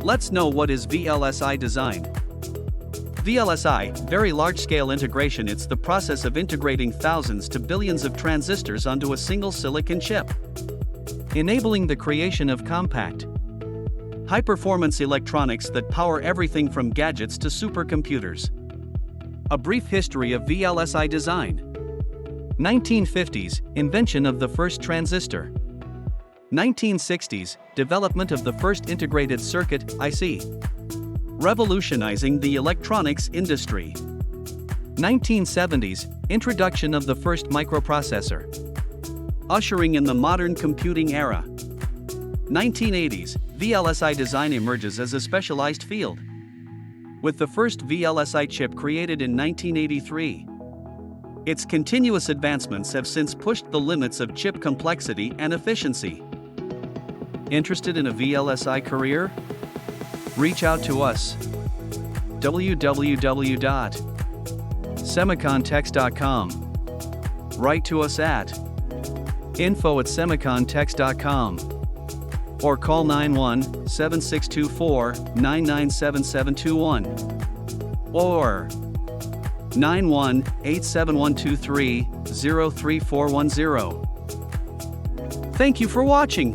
Let's know what is VLSI design. VLSI, very large-scale integration. It's the process of integrating thousands to billions of transistors onto a single silicon chip, enabling the creation of compact, high-performance electronics that power everything from gadgets to supercomputers. A brief history of VLSI design. 1950s, invention of the first transistor. 1960s, development of the first integrated circuit, IC, revolutionizing the electronics industry. 1970s, introduction of the first microprocessor, ushering in the modern computing era. 1980s, VLSI design emerges as a specialized field, with the first VLSI chip created in 1983. Its continuous advancements have since pushed the limits of chip complexity and efficiency. Interested in a VLSI career? Reach out to us. www.semicontex.com. Write to us at info@semicontex.com or call 91-7624-997721 or 91-87123-03410. Thank you for watching.